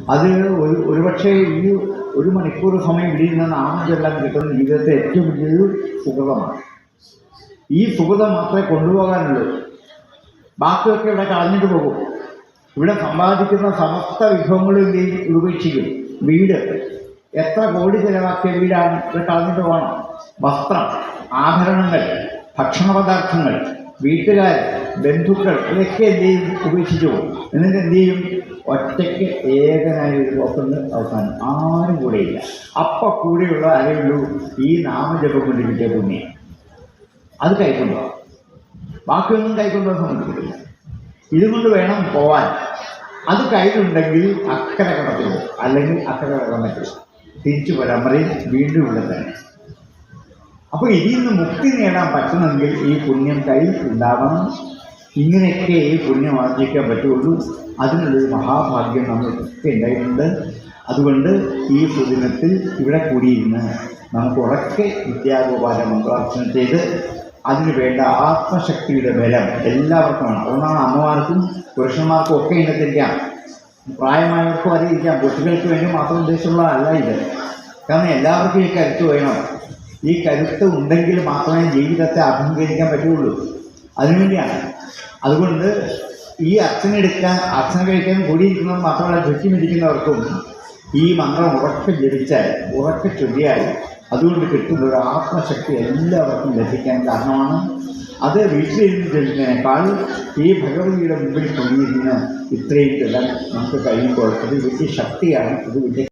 അത് ഒരുപക്ഷെ ഈ ഒരു മണിക്കൂർ സമയം ഇവിടെ നിന്ന് നാമം ചൊല്ലാൻ കിട്ടുന്ന ജീവിതത്തെ ഏറ്റവും വലിയൊരു സുഹൃതമാണ്. ഈ സുഹൃതം മാത്രമേ കൊണ്ടുപോകാനുള്ളൂ. ബാക്കിയൊക്കെ ഇവിടെ കളഞ്ഞിട്ട് പോകും. ഇവിടെ സമ്പാദിക്കുന്ന സമസ്ത വിഭവങ്ങളും ഉപേക്ഷിക്കും. വീട് എത്ര കോടി ചിലവാക്കിയ വീടാണ് ഇവിടെ കളഞ്ഞിട്ട് പോകണം. വസ്ത്രം, ആഭരണങ്ങൾ, ഭക്ഷണ പദാർത്ഥങ്ങൾ, വീട്ടുകാർ, ബന്ധുക്കൾ, ഇതൊക്കെ എന്ത് ചെയ്യും? ഉപേക്ഷിച്ചു പോകും. എന്നിട്ട് എന്ത് ചെയ്യും? ഒറ്റയ്ക്ക് ഏകനായ ഒരു പോക്കുണ്ട്. അവസാനം ആരും കൂടെയില്ല. അപ്പം കൂടെയുള്ള ആരെയുള്ളൂ? ഈ നാമജപം കൊണ്ട് കിട്ടിയ പുണ്യം. അത് കൈക്കൊണ്ടുപോകാം. ബാക്കിയൊന്നും കൈക്കൊണ്ടുപോകാൻ സംബന്ധിക്കില്ല. ഇതുകൊണ്ട് വേണം പോവാൻ. അത് കയ്യിലുണ്ടെങ്കിൽ അക്കരെ കടത്തുള്ളൂ, അല്ലെങ്കിൽ അക്കരെ കടക്കാൻ പറ്റില്ല. തിരിച്ചു പരമ്പരയിൽ വീണ്ടും ഇവിടെ തന്നെ. അപ്പോൾ ഇതിൽ നിന്ന് മുക്തി നേടാൻ പറ്റണമെങ്കിൽ ഈ പുണ്യം കയ്യിൽ ഉണ്ടാവണം. ഇങ്ങനെയൊക്കെ ഈ പുണ്യം ആർജിക്കാൻ പറ്റുള്ളൂ. അതിനുള്ളൊരു മഹാഭാഗ്യം നമ്മൾക്കൊക്കെ ഉണ്ടായിട്ടുണ്ട്. അതുകൊണ്ട് ഈ സുദിനത്തിൽ ഇവിടെ കൂടിയിരുന്ന് നമുക്ക് ഉറക്കെ വിദ്യാഗോപാല മന്ത്രാർച്ചന ചെയ്ത് അതിന് വേണ്ട ആത്മശക്തിയുടെ ബലം എല്ലാവർക്കും വേണം. അതുകൊണ്ടാണ് അമ്മമാർക്കും പുരുഷന്മാർക്കും ഒക്കെ ഇന്നത്തിരിക്കാം, പ്രായമായവർക്കും അറിയിക്കാം. കുട്ടികൾക്ക് വേണ്ടി മാത്രം ഉദ്ദേശമുള്ളതല്ല ഇത്. കാരണം എല്ലാവർക്കും ഈ കരുത്ത് വേണം. ഈ കരുത്ത് ഉണ്ടെങ്കിൽ മാത്രമേ ജീവിതത്തെ അഭിമുഖീകരിക്കാൻ പറ്റുള്ളൂ. അതിനുവേണ്ടിയാണ്. അതുകൊണ്ട് ഈ അർച്ചന കഴിക്കാൻ കൂടിയിരിക്കുന്നവർ മാത്രമല്ല, ചുറ്റുമിരിക്കുന്നവർക്കും ഈ മന്ത്രം ഉറക്കെ ജപിച്ചാൽ, ഉറക്കെ ചൊല്ലിയാൽ അതുകൊണ്ട് കിട്ടുന്ന ഒരു ആത്മശക്തി എല്ലാവർക്കും ലഭിക്കാൻ കാരണമാണ്. അത് വീട്ടിലിരുന്ന് ചൊല്ലുന്നതിനേക്കാൾ ഈ ഭഗവതിയുടെ മുമ്പിൽ കൊണ്ടിരുന്ന് ഇത്രയും ചൊല്ലാൻ നമുക്ക് കഴിയുമ്പോൾ അത് വലിയ ശക്തിയാണ്. ഇത് വലിയ